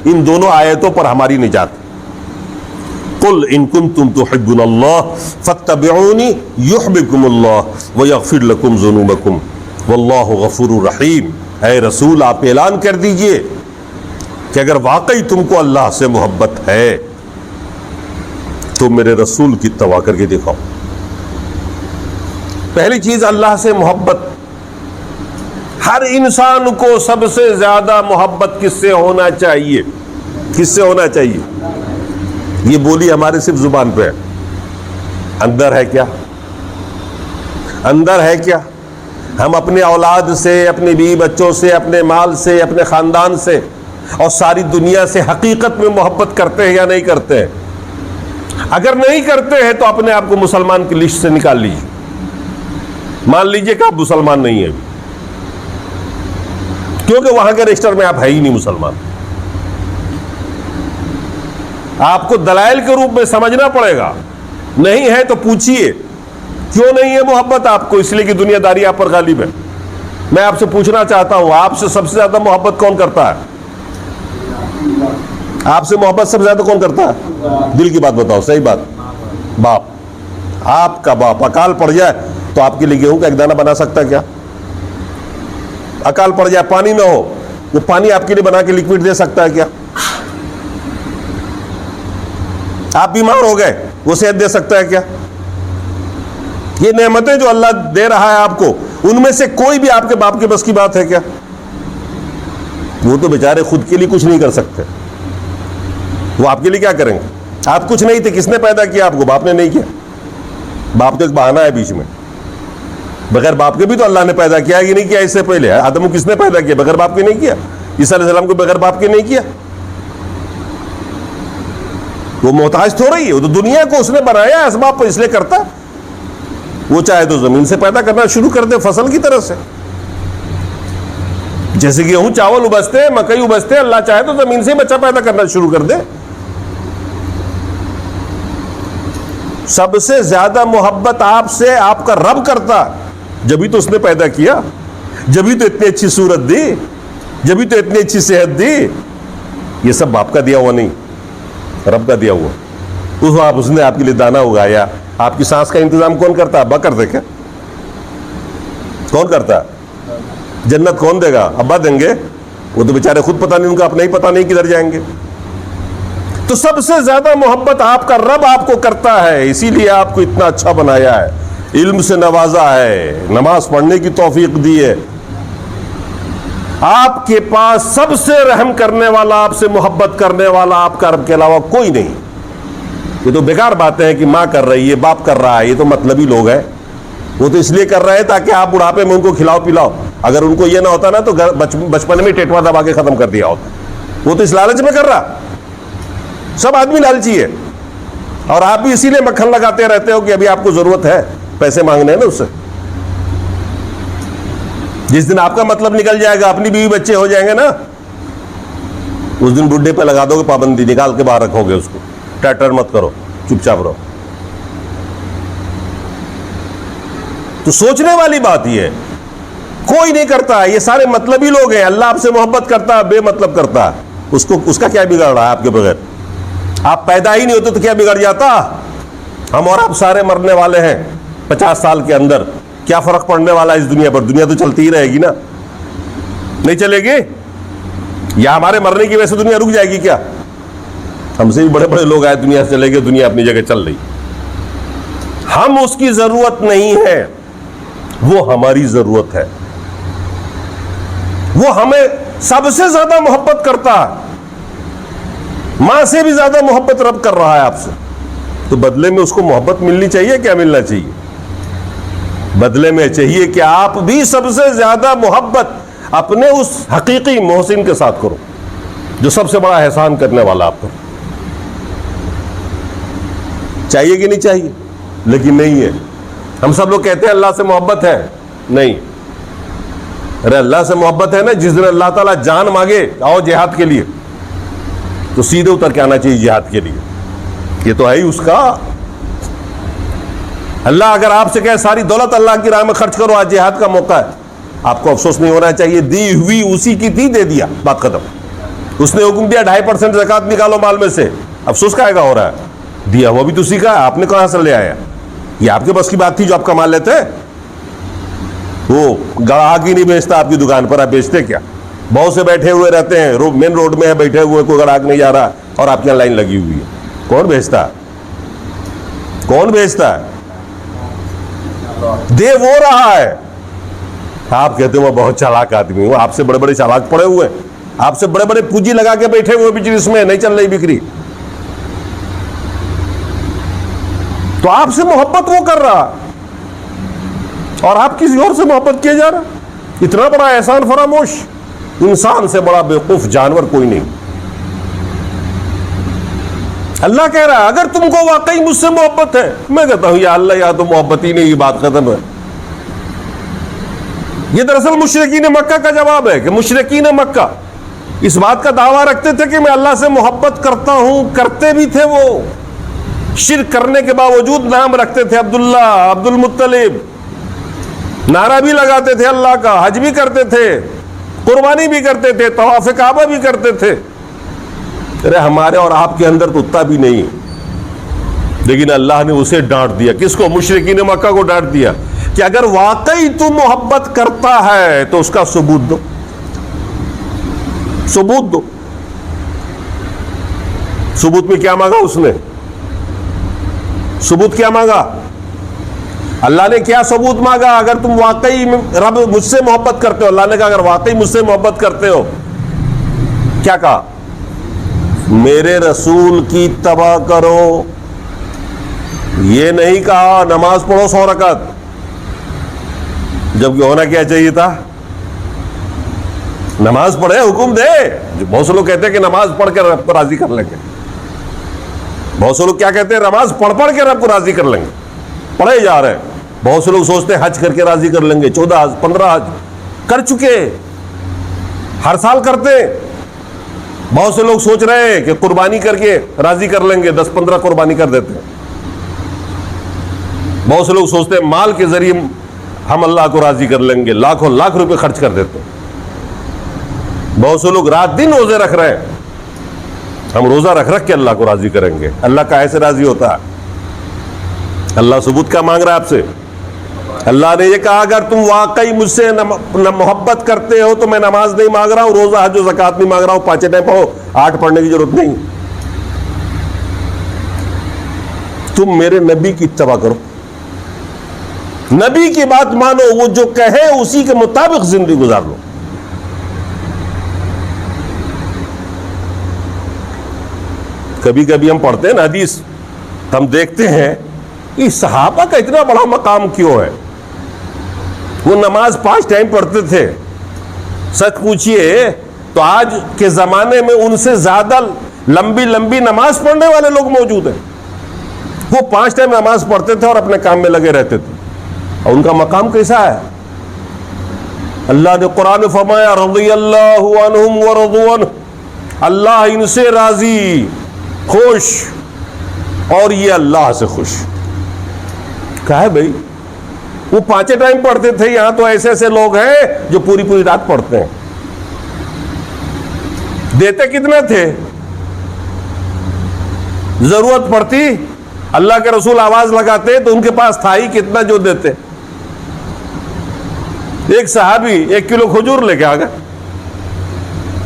S1: ان دونوں آیتوں پر ہماری نجات۔ قل ان کنتم تحبون اللہ فاتبعونی یحببکم اللہ ویغفر لکم ذنوبکم واللہ غفور رحیم، اے رسول آپ اعلان کر دیجئے کہ اگر واقعی تم کو اللہ سے محبت ہے تو میرے رسول کی اتباع کر کے دکھاؤ۔ پہلی چیز اللہ سے محبت، ہر انسان کو سب سے زیادہ محبت کس سے ہونا چاہیے؟ کس سے ہونا چاہیے؟ یہ بولی ہمارے صرف زبان پہ ہے، اندر ہے کیا؟ اندر ہے کیا؟ ہم اپنے اولاد سے، اپنے بیوی بچوں سے، اپنے مال سے، اپنے خاندان سے اور ساری دنیا سے حقیقت میں محبت کرتے ہیں یا نہیں کرتے ہیں؟ اگر نہیں کرتے ہیں تو اپنے آپ کو مسلمان کی لسٹ سے نکال لیجیے، مان لیجئے کہ آپ مسلمان نہیں ہیں، کیونکہ وہاں کے رجسٹر میں آپ ہے ہی نہیں مسلمان۔ آپ کو دلائل کے روپ میں سمجھنا پڑے گا، نہیں ہے تو پوچھئے کیوں نہیں ہے محبت آپ کو؟ اس لیے کہ دنیا داری آپ پر غالب ہے۔ میں آپ سے پوچھنا چاہتا ہوں، آپ سے سب سے زیادہ محبت کون کرتا ہے؟ آپ سے محبت سب سے زیادہ کون کرتا ہے؟ دل کی بات بتاؤ، صحیح بات، باپ۔ آپ کا باپ اکال پڑ جائے تو آپ کے لیے گیہوں کا ایک دانہ بنا سکتا ہے کیا؟ اکال پڑ جائے، پانی نہ ہو وہ پانی آپ کے لیے بنا کے لکوڈ دے سکتا ہے کیا؟ آپ بیمار ہو گئے، وہ صحت دے سکتا ہے کیا؟ یہ نعمتیں جو اللہ دے رہا ہے آپ کو، ان میں سے کوئی بھی آپ کے باپ کے بس کی بات ہے کیا؟ وہ تو بیچارے خود کے لیے کچھ نہیں کر سکتے، وہ آپ کے لیے کیا کریں گے؟ آپ کچھ نہیں تھے، کس نے پیدا کیا آپ کو؟ باپ نے نہیں کیا۔ باپ تو ایک بہانہ ہے بیچ میں، بغیر باپ کے بھی تو اللہ نے پیدا کیا کہ نہیں کیا؟ اس سے پہلے آدم کو کس نے پیدا کیا؟ بغیر باپ کے نہیں کیا۔ عیسیٰ علیہ السلام کو بغیر باپ کے نہیں کیا۔ وہ محتاج تھوڑا ہی ہے، وہ تو دنیا کو اس نے بنایا اسباب پر، اس لیے کرتا۔ وہ چاہے تو زمین سے پیدا کرنا شروع کر دے فصل کی طرح سے، جیسے گیہوں چاول ابجتے ہیں، مکئی ابجتے ہیں، اللہ چاہے تو زمین سے بچہ پیدا کرنا شروع کر دے۔ سب سے زیادہ محبت آپ سے آپ کا رب کرتا، جبھی تو اس نے پیدا کیا، جبھی تو اتنی اچھی صورت دی، جبھی تو اتنی اچھی صحت دی۔ یہ سب باپ کا دیا ہوا نہیں، رب کا دیا ہوا۔ اس نے آپ کے لیے دانا اگایا۔ آپ کی سانس کا انتظام کون کرتا؟ ابا کرتے کیا؟ کون کرتا؟ جنت کون دے گا؟ ابا دیں گے؟ وہ تو بیچارے خود پتہ نہیں، ان کا اپنا ہی پتہ نہیں کدھر جائیں گے۔ تو سب سے زیادہ محبت آپ کا رب آپ کو کرتا ہے، اسی لیے آپ کو اتنا اچھا بنایا ہے، علم سے نوازا ہے، نماز پڑھنے کی توفیق دی ہے۔ آپ کے پاس سب سے رحم کرنے والا، آپ سے محبت کرنے والا آپ کا رب کے علاوہ کوئی نہیں۔ یہ تو بیکار باتیں ہیں کہ ماں کر رہی ہے، باپ کر رہا ہے، یہ تو مطلبی لوگ ہیں۔ وہ تو اس لیے کر رہے ہیں تاکہ آپ بڑھاپے میں ان کو کھلاؤ پلاؤ۔ اگر ان کو یہ نہ ہوتا نا تو بچپن میں ٹیٹوا دبا کے ختم کر دیا ہوتا۔ وہ تو اس لالچ میں کر رہا۔ سب آدمی لالچی ہے، اور آپ بھی اسی لیے مکھن لگاتے رہتے ہو کہ ابھی آپ کو ضرورت ہے، پیسے مانگنے ہیں نا اس سے۔ جس دن آپ کا مطلب نکل جائے گا، اپنی بیوی بچے ہو جائیں گے نا، اس دن بڈھے پہ لگا دو گے پابندی، نکال کے باہر رکھو گے اس کو، ٹیٹر مت کرو، چپ چاپ رہو۔ تو سوچنے والی بات یہ ہے، کوئی نہیں کرتا، یہ سارے مطلبی لوگ ہیں۔ اللہ آپ سے محبت کرتا ہے، بے مطلب کرتا ہے، اس کا کیا بگڑ رہا ہے آپ کے بغیر؟ آپ پیدا ہی نہیں ہوتے تو کیا بگڑ جاتا؟ ہم اور آپ سارے مرنے والے ہیں 50 سال کے اندر، کیا فرق پڑنے والا ہے اس دنیا پر؟ دنیا تو چلتی ہی رہے گی نا، نہیں چلے گی؟ یا ہمارے مرنے کی وجہ سے دنیا رک جائے گی کیا؟ ہم سے بھی بڑے بڑے لوگ آئے دنیا سے چلے گئے، دنیا اپنی جگہ چل رہی۔ ہم اس کی ضرورت نہیں ہے، وہ ہماری ضرورت ہے۔ وہ ہمیں سب سے زیادہ محبت کرتا ہے، ماں سے بھی زیادہ محبت رب کر رہا ہے آپ سے۔ تو بدلے میں اس کو محبت ملنی چاہیے، کیا ملنا چاہیے؟ بدلے میں چاہیے کہ آپ بھی سب سے زیادہ محبت اپنے اس حقیقی محسن کے ساتھ کرو، جو سب سے بڑا احسان کرنے والا آپ کو۔ چاہیے کہ نہیں چاہیے؟ لیکن نہیں ہے۔ ہم سب لوگ کہتے ہیں اللہ سے محبت ہے، نہیں۔ ارے اللہ سے محبت ہے نا، جس دن اللہ تعالیٰ جان مانگے آؤ جہاد کے لیے، تو سیدھے اتر کے آنا چاہیے جہاد کے لیے۔ یہ تو ہے ہی اس کا۔ اللہ اگر آپ سے کہے ساری دولت اللہ کی راہ میں خرچ کرو، آج جہاد کا موقع ہے، آپ کو افسوس نہیں ہونا چاہیے، دی ہوئی اسی کی تھی، دے دیا، بات ختم۔ اس نے حکم دیا 2.5% زکوٰۃ نکالو مال میں سے، افسوس کائے گا ہو رہا ہے؟ دیا ہوا بھی تو اسی کا ہے، آپ نے کہاں سے لے آیا؟ یہ آپ کے بس کی بات تھی جو آپ کما لیتے؟ وہ گراہک ہی نہیں بیچتا آپ کی دکان پر، آپ بیچتے کیا؟ بہت سے بیٹھے ہوئے رہتے ہیں، مین روڈ میں ہے بیٹھے ہوئے، کوئی گراہک نہیں جا رہا اور آپ کی لائن لگی ہوئی ہے۔ کون بیچتا ہے؟ کون بیچتا ہے؟ دے وہ رہا ہے۔ آپ کہتے ہیں وہ بہت چالاک آدمی، وہ آپ سے بڑے بڑے چالاک پڑے ہوئے، آپ سے بڑے بڑے پونجی لگا کے بیٹھے ہوئے بزنس میں، نہیں چل رہی بکری، تو آپ سے محبت وہ کر رہا اور آپ کسی اور سے محبت کیے جا رہا۔ اتنا بڑا احسان فراموش، انسان سے بڑا بیوقوف جانور کوئی نہیں۔ اللہ کہہ رہا ہے اگر تم کو واقعی مجھ سے محبت ہے، میں کہتا ہوں یا اللہ یا تو محبت ہی نہیں، یہ بات ختم ہے۔ یہ دراصل مشرکین مکہ کا جواب ہے کہ مشرکین مکہ اس بات کا دعویٰ رکھتے تھے کہ میں اللہ سے محبت کرتا ہوں، کرتے بھی تھے، وہ شرک کرنے کے باوجود نام رکھتے تھے عبداللہ، عبد المطلب، نعرہ بھی لگاتے تھے اللہ کا، حج بھی کرتے تھے، قربانی بھی کرتے تھے، طواف کعبہ بھی کرتے تھے۔ ارے ہمارے اور آپ کے اندر تو اتنا بھی نہیں، لیکن اللہ نے اسے ڈانٹ دیا۔ کس کو؟ مشرکین مکہ کو ڈانٹ دیا کہ اگر واقعی تو محبت کرتا ہے تو اس کا ثبوت دو۔ ثبوت دو. ثبوت میں کیا مانگا اس نے؟ ثبوت کیا مانگا؟ اللہ نے کیا ثبوت مانگا؟ اگر تم واقعی رب مجھ سے محبت کرتے ہو، اللہ نے کہا اگر واقعی مجھ سے محبت کرتے ہو، کیا کہا؟ میرے رسول کی اتباع کرو. یہ نہیں کہا نماز پڑھو 100 رکعت، جبکہ ہونا کیا چاہیے تھا؟ نماز پڑھے، حکم دے. بہت سے لوگ کہتے ہیں کہ نماز پڑھ کے رب کو راضی کر لیں گے. بہت سے لوگ کیا کہتے ہیں؟ نماز پڑھ کے رب کو راضی کر لیں گے. پڑھے جا رہے ہیں. بہت سے لوگ سوچتے ہیں حج کر کے راضی کر لیں گے. 14 حج 15 حج کر چکے، ہر سال کرتے. بہت سے لوگ سوچ رہے ہیں کہ قربانی کر کے راضی کر لیں گے، 10-15 قربانی کر دیتے ہیں. بہت سے لوگ سوچتے ہیں مال کے ذریعے ہم اللہ کو راضی کر لیں گے، لاکھوں لاکھ روپے خرچ کر دیتے ہیں. بہت سے لوگ رات دن روزے رکھ رہے ہیں، ہم روزہ رکھ کے اللہ کو راضی کریں گے. اللہ کا ایسے راضی ہوتا ہے؟ اللہ ثبوت کیا مانگ رہا ہے آپ سے؟ اللہ نے یہ کہا اگر تم واقعی مجھ سے محبت کرتے ہو تو میں نماز نہیں مانگ رہا ہوں، روزہ حج و زکات نہیں مانگ رہا ہوں، 5 ٹائم پڑھو، 8 پڑھنے کی ضرورت نہیں. تم میرے نبی کی اتباع کرو، نبی کی بات مانو، وہ جو کہے اسی کے مطابق زندگی گزار لو. کبھی کبھی ہم پڑھتے ہیں نا حدیث، ہم دیکھتے ہیں کہ صحابہ کا اتنا بڑا مقام کیوں ہے؟ وہ نماز 5 ٹائم پڑھتے تھے. سچ پوچھئے تو آج کے زمانے میں ان سے زیادہ لمبی لمبی نماز پڑھنے والے لوگ موجود ہیں. وہ 5 ٹائم نماز پڑھتے تھے اور اپنے کام میں لگے رہتے تھے. اور ان کا مقام کیسا ہے؟ اللہ نے قرآن میں فرمایا رضی اللہ عنہم ورضوا عنہ، اللہ ان سے راضی، خوش، اور یہ اللہ سے خوش. کیا ہے بھائی؟ وہ 5 ٹائم پڑھتے تھے، یہاں تو ایسے ایسے لوگ ہیں جو پوری پوری رات پڑھتے ہیں. دیتے کتنا تھے؟ ضرورت پڑتی اللہ کے رسول آواز لگاتے تو ان کے پاس تھا ہی کتنا جو دیتے. ایک صحابی 1 کلو کھجور لے کے آ گئے،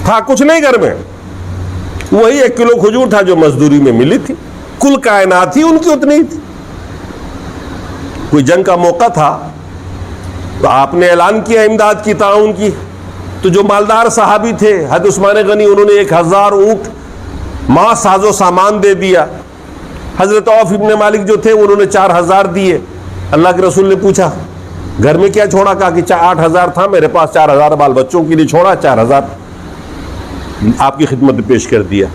S1: تھا کچھ نہیں گھر میں، وہی 1 کلو کھجور تھا جو مزدوری میں ملی تھی. کل کائنات ہی ان کی اتنی تھی. کوئی جنگ کا موقع تھا تو آپ نے اعلان کیا امداد کی، تعاون کی. تو جو مالدار صحابی تھے حضرت عثمان غنی، انہوں نے 1000 اونٹ ماں ساز و سامان دے دیا. حضرت عوف ابن مالک جو تھے انہوں نے 4000 دیے. اللہ کے رسول نے پوچھا گھر میں کیا چھوڑا؟ کہا کہ 8000 تھا میرے پاس، 4000 بال بچوں کے لیے چھوڑا، 4000 آپ کی خدمت میں پیش کر دیا.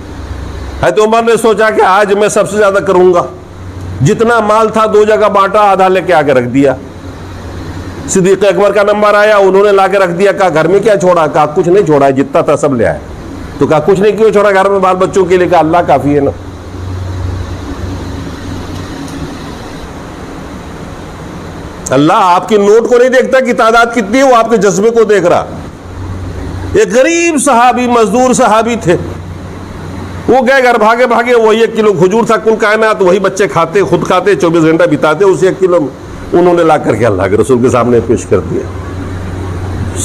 S1: حضرت عمر نے سوچا کہ آج میں سب سے زیادہ کروں گا. جتنا مال تھا 2 جگہ بانٹا، آدھا لے کے آ کے رکھ دیا. صدیق اکبر کا نمبر آیا، انہوں نے لا کے رکھ دیا. کہا گھر میں کیا چھوڑا؟ کہا کچھ نہیں چھوڑا، جتنا تھا سب لے آئے. تو کہا کچھ نہیں کیوں چھوڑا گھر میں بال بچوں کے لیے؟ کہا اللہ کافی ہے نا. اللہ آپ کے نوٹ کو نہیں دیکھتا کہ تعداد کتنی ہے، وہ آپ کے جذبے کو دیکھ رہا. ایک غریب صحابی، مزدور صحابی تھے، وہ گئے گھر بھاگے بھاگے، وہی 1 کلو کھجور تھا کل کائنات، وہی بچے کھاتے، خود کھاتے، 24 گھنٹہ بتاتے اسی 1 کلو میں. انہوں نے لا کر کے اللہ کے رسول کے سامنے پیش کر دیا.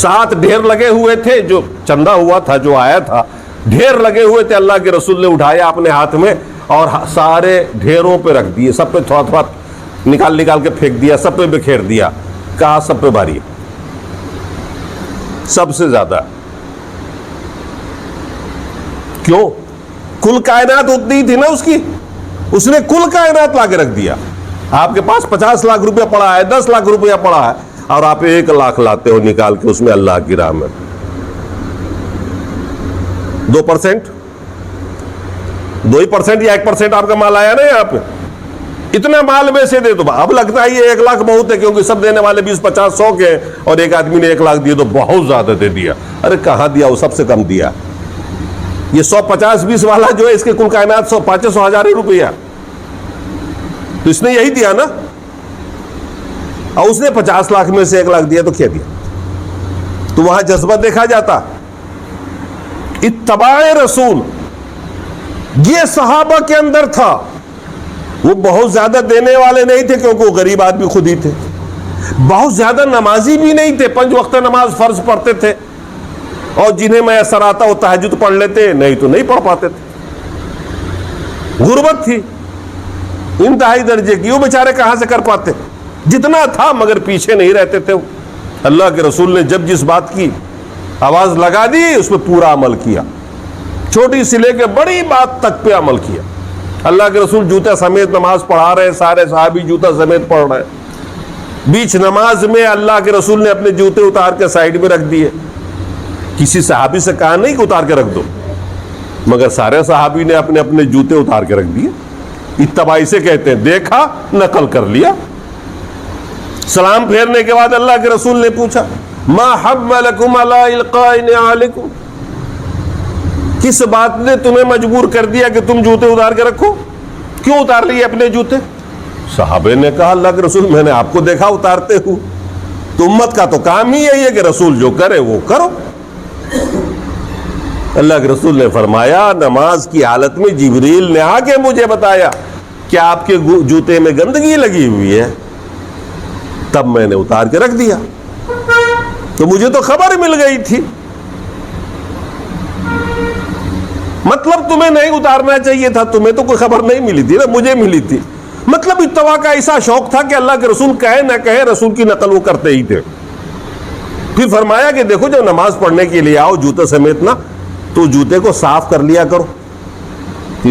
S1: 7 ڈھیر لگے ہوئے تھے، جو چندہ ہوا تھا، جو آیا تھا، ڈھیر لگے ہوئے تھے. اللہ کے رسول نے اٹھایا اپنے ہاتھ میں اور سارے ڈھیروں پہ رکھ دیے، سب پہ تھوڑا تھوڑا نکال کے پھینک دیا، سب پہ بکھیر دیا. کہا سب پہ بھاری ہے، سب سے زیادہ. کیوں؟ کل کائنات اتنی تھی نا اس کی، اس نے کل کائنات لا کے رکھ دیا. آپ کے پاس 50 لاکھ روپیہ پڑا ہے، 10 لاکھ روپیہ پڑا ہے، اور آپ 1 لاکھ لاتے ہو نکال کے، اس میں اللہ کی راہ میں 2%، 2% یا 1% آپ کا مال آیا نا یہاں پہ. اتنا مال میں سے دے دو. اب لگتا ہے یہ 1 لاکھ بہت ہے، کیونکہ سب دینے والے 20 50 100 کے ہیں، اور ایک آدمی نے 1 لاکھ دیے تو بہت زیادہ دے دیا. ارے کہاں دیا؟ وہ سب سے کم دیا. یہ 100 50 20 والا جو ہے، اس کے کل کائنات 100 500 ہزار روپیہ، تو اس نے یہی دیا نا. اور اس نے 50 لاکھ میں سے 1 لاکھ دیا تو کیا دیا؟ تو وہاں جذبہ دیکھا جاتا. اتباع رسول یہ صحابہ کے اندر تھا. وہ بہت زیادہ دینے والے نہیں تھے، کیونکہ وہ غریب آدمی خود ہی تھے. بہت زیادہ نمازی بھی نہیں تھے، 5 وقت نماز فرض پڑھتے تھے. اور جنہیں میسر آتا وہ تہجد پڑھ لیتے، نہیں تو نہیں پڑھ پاتے تھے. غربت تھی انتہائی درجے کی، وہ بیچارے کہاں سے کر پاتے. جتنا تھا مگر پیچھے نہیں رہتے تھے. اللہ کے رسول نے جب جس بات کی آواز لگا دی اس پہ پورا عمل کیا، چھوٹی سی لے کے بڑی بات تک پہ عمل کیا. اللہ کے رسول جوتا سمیت نماز پڑھا رہے ہیں، سارے صحابی جوتا سمیت پڑھ رہے ہیں. بیچ نماز میں اللہ کے رسول نے اپنے جوتے اتار کے سائڈ میں رکھ دیے. کسی صحابی سے کہا نہیں کہ اتار کے رکھ دو، مگر سارے صحابی نے اپنے اپنے جوتے اتار کے رکھ دیے. اتباعی سے کہتے ہیں، دیکھا نقل کر لیا. سلام پھیرنے کے بعد اللہ کے رسول نے پوچھا، ما حملکم علی القاء نعالکم، کس بات نے تمہیں مجبور کر دیا کہ تم جوتے اتار کے رکھو؟ کیوں اتار لیے اپنے جوتے؟ صحابے نے کہا، اللہ کے رسول میں نے آپ کو دیکھا اتارتے ہوں، تو امت کا تو کام ہی یہی ہے کہ رسول جو کرے وہ کرو. اللہ کے رسول نے فرمایا، نماز کی حالت میں جبریل نے آ کے مجھے بتایا کہ آپ کے جوتے میں گندگی لگی ہوئی ہے، تب میں نے اتار کے رکھ دیا. تو مجھے تو خبر مل گئی تھی. مطلب تمہیں نہیں اتارنا چاہیے تھا، تمہیں تو کوئی خبر نہیں ملی تھی نا، مجھے ملی تھی. مطلب اتباع کا ایسا شوق تھا کہ اللہ کے رسول کہے نہ کہے رسول کی نقل وہ کرتے ہی تھے. پھر فرمایا کہ دیکھو جب نماز پڑھنے کے لیے آؤ جوتے سمیت نا، تو جوتے کو صاف کر لیا کرو،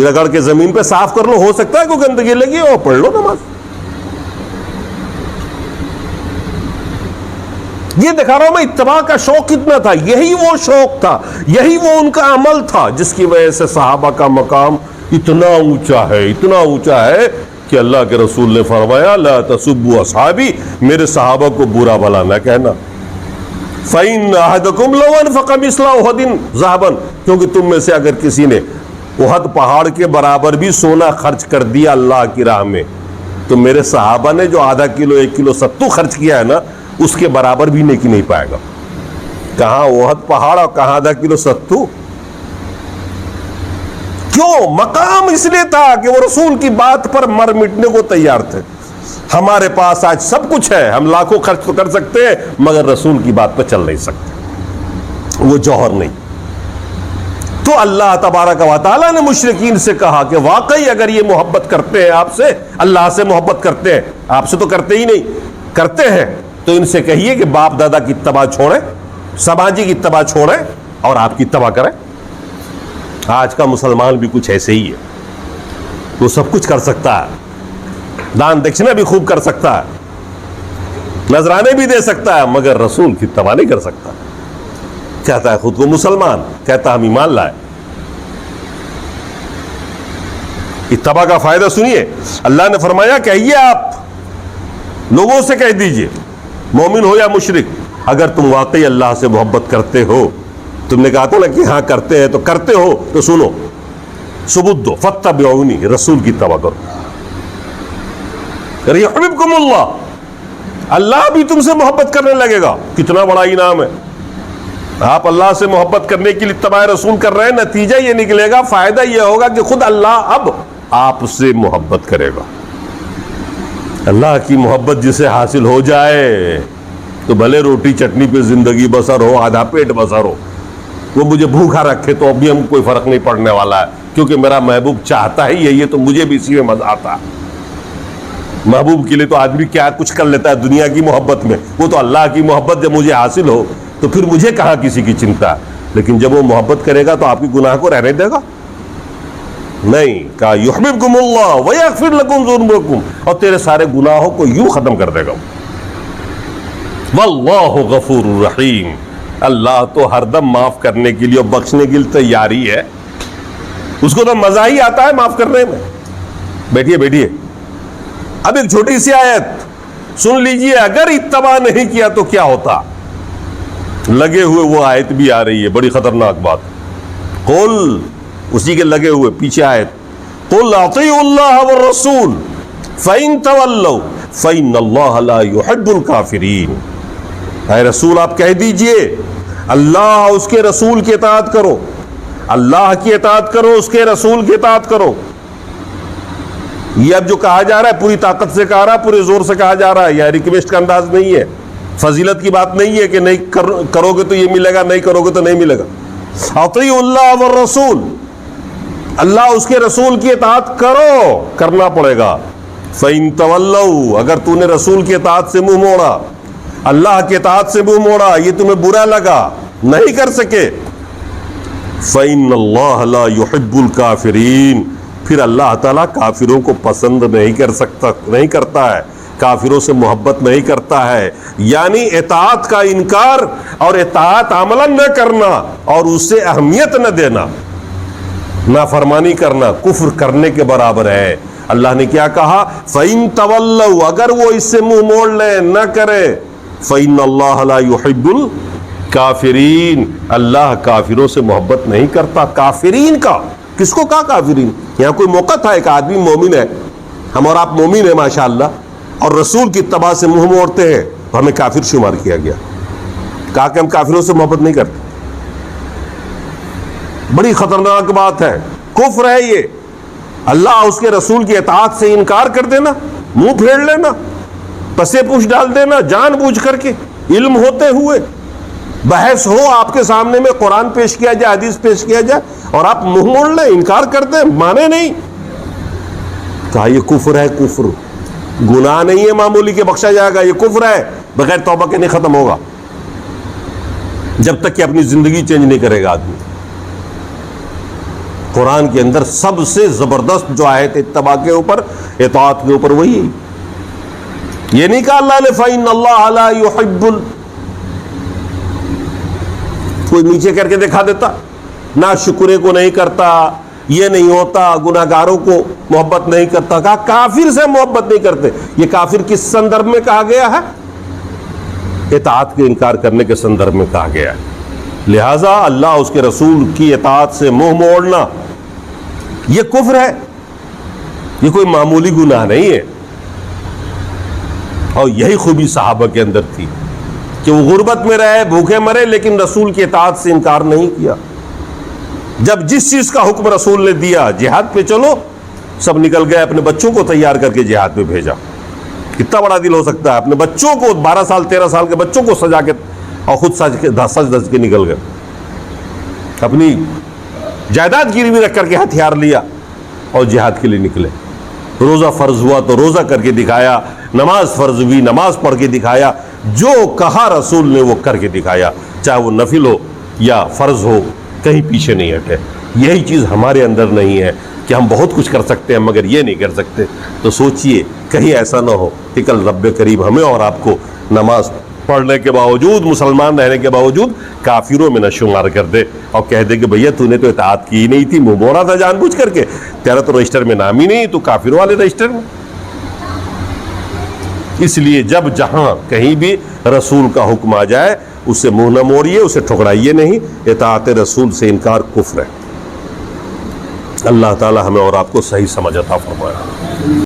S1: رگڑ کے زمین پہ صاف کر لو، ہو سکتا ہے کوئی گندگی لگی اور پڑھ لو نماز. یہ دکھا رہا ہوں میں اتباع کا شوق کتنا تھا. یہی وہ شوق تھا، یہی وہ ان کا عمل تھا جس کی وجہ سے صحابہ کا مقام اتنا اونچا ہے، اتنا اونچا ہے کہ اللہ کے رسول نے فرمایا، لا تسبوا اصحابی، میرے صحابہ کو برا بھلا نہ کہنا. فَإِنَّ أَحَدَكُمْ لَوْ أَنفَقَ مِثْلَ أُحُدٍ ذَهَبًا، کیونکہ تم میں سے اگر کسی نے احد پہاڑ کے برابر بھی سونا خرچ کر دیا اللہ کی راہ میں، تو میرے صحابہ نے جو آدھا کلو 1 کلو ستو خرچ کیا ہے نا، اس کے برابر بھی نیکی نہیں پائے گا. کہاں احد پہاڑ اور کہاں آدھا کلو ستو. کیوں؟ مقام اس لیے تھا کہ وہ رسول کی بات پر مر مٹنے کو تیار تھے. ہمارے پاس آج سب کچھ ہے، ہم لاکھوں خرچ تو کر سکتے ہیں مگر رسول کی بات پہ چل نہیں سکتے، وہ جوہر نہیں. تو اللہ تبارک و تعالیٰ نے مشرکین سے کہا کہ واقعی اگر یہ محبت کرتے ہیں آپ سے، اللہ سے محبت کرتے ہیں، آپ سے تو کرتے ہی نہیں، کرتے ہیں، تو ان سے کہیے کہ باپ دادا کی اتباع چھوڑیں، سماجی کی اتباع چھوڑیں اور آپ کی اتباع کریں. آج کا مسلمان بھی کچھ ایسے ہی ہے، وہ سب کچھ کر سکتا ہے، دان دکشنہ بھی خوب کر سکتا ہے، نذرانے بھی دے سکتا ہے، مگر رسول کی اتباع نہیں کر سکتا. کہتا ہے خود کو مسلمان، کہتا ہم ایمان لائے. اتباع کا فائدہ سنیے. اللہ نے فرمایا کہیے آپ لوگوں سے کہہ دیجئے، مومن ہو یا مشرک، اگر تم واقعی اللہ سے محبت کرتے ہو، تم نے کہا تھا نا کہ ہاں کرتے ہیں، تو کرتے ہو تو سنو، ثبوت دو، فاتبعونی، رسول کی اتباع کرو. یحببکم اللہ، اللہ بھی تم سے محبت کرنے لگے گا. کتنا بڑا انعام ہے. آپ اللہ سے محبت کرنے کے لیے اتباع رسول کر رہے ہیں، نتیجہ یہ نکلے گا، فائدہ یہ ہوگا کہ خود اللہ اب آپ سے محبت کرے گا. اللہ کی محبت جسے حاصل ہو جائے تو بھلے روٹی چٹنی پہ زندگی بسر ہو، آدھا پیٹ بسر ہو، وہ مجھے بھوکا رکھے تو ابھی ہم کوئی فرق نہیں پڑنے والا ہے، کیونکہ میرا محبوب چاہتا ہی یہی ہے، تو مجھے بھی اسی میں مزہ آتا ہے. محبوب کے لیے تو آدمی کیا کچھ کر لیتا ہے دنیا کی محبت میں، وہ تو اللہ کی محبت جب مجھے حاصل ہو تو پھر مجھے کہاں کسی کی چنتا ہے. لیکن جب وہ محبت کرے گا تو آپ کی گناہ کو رہنے دے گا نہیں. کہا یحببکم اللہ ویغفر لکم ذنوبکم، اور تیرے سارے گناہوں کو یوں ختم کر دے گا. واللہ غفور الرحیم، اللہ تو ہر دم معاف کرنے کے لیے اور بخشنے کے لیے تیاری ہے. اس کو تو مزہ ہی آتا ہے معاف کرنے میں. بیٹھیے بیٹھیے. اب ایک چھوٹی سی آیت سن لیجئے، اگر اتباع نہیں کیا تو کیا ہوتا. لگے ہوئے وہ آیت بھی آ رہی ہے، بڑی خطرناک بات. قل، اسی کے لگے ہوئے پیچھے آیت، قل اطیعوا اللہ والرسول فإن تولوا فإن اللہ لا يحب الکافرین. اے رسول آپ کہہ دیجئے اللہ اس کے رسول کی اطاعت کرو، اللہ کی اطاعت کرو، اس کے رسول کی اطاعت کرو. یہ اب جو کہا جا رہا ہے پوری طاقت سے کہا رہا ہے، پورے زور سے کہا جا رہا ہے، یہ ریکویسٹ کا انداز نہیں ہے. فضیلت کی بات نہیں ہے کہ نہیں کرو گے تو یہ ملے گا، نہیں کرو گے تو نہیں ملے گا. اطیعوا اللہ والرسول، اللہ اس کے رسول کی اطاعت کرو، کرنا پڑے گا. فَإِن تَوَلَّوْا، اگر تو نے رسول کی اطاعت سے منہ موڑا، اللہ کی اطاعت سے منہ موڑا، یہ تمہیں برا لگا، نہیں کر سکے، فَإِنَّ اللَّهَ لَا يُحِبُّ الْكَافِرِينَ، پھر اللہ تعالیٰ کافروں کو پسند نہیں کرتا ہے، کافروں سے محبت نہیں کرتا ہے. یعنی اطاعت کا انکار اور اطاعت عملاً نہ کرنا اور اسے اہمیت نہ دینا، نافرمانی کرنا کفر کرنے کے برابر ہے. اللہ نے کیا کہا؟ فَإِن تَوَلَّوْا، اگر وہ اس سے منہ موڑ لیں، نہ کرے، فَإِنَّ اللَّهَ لَا يُحِبُّ الْكَافِرِينَ، اللہ کافروں سے محبت نہیں کرتا. کافرین کا کس کو کہا کافرین؟ یہاں کوئی موقع تھا، ایک آدمی مومن ہے، ہم اور آپ مومن ہیں ماشاءاللہ، اور رسول کی اتباع سے منہ موڑتے ہیں تو ہمیں کافر شمار کیا گیا، کہا کہ ہم کافروں سے محبت نہیں کرتے. بڑی خطرناک بات ہے، کفر ہے یہ. اللہ اس کے رسول کی اطاعت سے انکار کر دینا، منہ پھیر لینا، پسے پوچھ ڈال دینا جان بوجھ کر کے، علم ہوتے ہوئے. بحث ہو آپ کے سامنے میں، قرآن پیش کیا جائے، حدیث پیش کیا جائے، اور آپ منہ موڑ لیں، انکار کر دیں، مانے نہیں. کہا یہ کفر ہے. کفر گناہ نہیں ہے معمولی کہ بخشا جائے گا، یہ کفر ہے، بغیر توبہ کے نہیں ختم ہوگا جب تک کہ اپنی زندگی چینج نہیں کرے گا آدمی. قرآن کے اندر سب سے زبردست جو آیت اتباع کے اوپر، اطاعت کے اوپر، وہی ہے. یہ نہیں کہا اللہ نے فَإِنَّ اللَّهَ لَا يُحِبُّ، کوئی نیچے کر کے دکھا دیتا، نہ شکرے کو نہیں کرتا، یہ نہیں ہوتا، گناہگاروں کو محبت نہیں کرتا. کہا کافر سے محبت نہیں کرتے. یہ کافر کس سندرب میں کہا گیا ہے؟ اطاعت کے انکار کرنے کے سندرب میں کہا گیا ہے. لہذا اللہ اس کے رسول کی اطاعت سے منہ موڑنا یہ کفر ہے، یہ کوئی معمولی گناہ نہیں ہے. اور یہی خوبی صحابہ کے اندر تھی کہ وہ غربت میں رہے، بھوکے مرے، لیکن رسول کی اطاعت سے انکار نہیں کیا. جب جس چیز کا حکم رسول نے دیا، جہاد پہ چلو، سب نکل گئے، اپنے بچوں کو تیار کر کے جہاد پہ بھیجا. کتنا بڑا دل ہو سکتا ہے؟ اپنے بچوں کو، 12 سال 13 سال کے بچوں کو سجا کے، اور خود سج دھج کے نکل گئے. اپنی جائیداد گروی رکھ کر کے ہتھیار لیا اور جہاد کے لیے نکلے. روزہ فرض ہوا تو روزہ کر کے دکھایا، نماز فرض ہوئی نماز پڑھ کے دکھایا، جو کہا رسول نے وہ کر کے دکھایا، چاہے وہ نفل ہو یا فرض ہو، کہیں پیچھے نہیں ہٹے. یہی چیز ہمارے اندر نہیں ہے کہ ہم بہت کچھ کر سکتے ہیں مگر یہ نہیں کر سکتے. تو سوچئے کہیں ایسا نہ ہو کہ کل رب کریم ہمیں اور آپ کو نماز پڑھنے کے باوجود، مسلمان رہنے کے باوجود کافروں میں نہ شمار کر دے اور کہہ دے کہ بھیا تو نے تو اطاعت کی ہی نہیں تھی، منہ موڑا تھا جان بوجھ کر کے، تیرا تو رجسٹر میں نام ہی نہیں، تو کافروں والے رجسٹر میں. اس لیے جب جہاں کہیں بھی رسول کا حکم آ جائے اسے منہ نہ موڑیے، اسے ٹھکرائیے نہیں. اطاعت رسول سے انکار کفر ہے. اللہ تعالی ہمیں اور آپ کو صحیح سمجھ عطا فرمائے.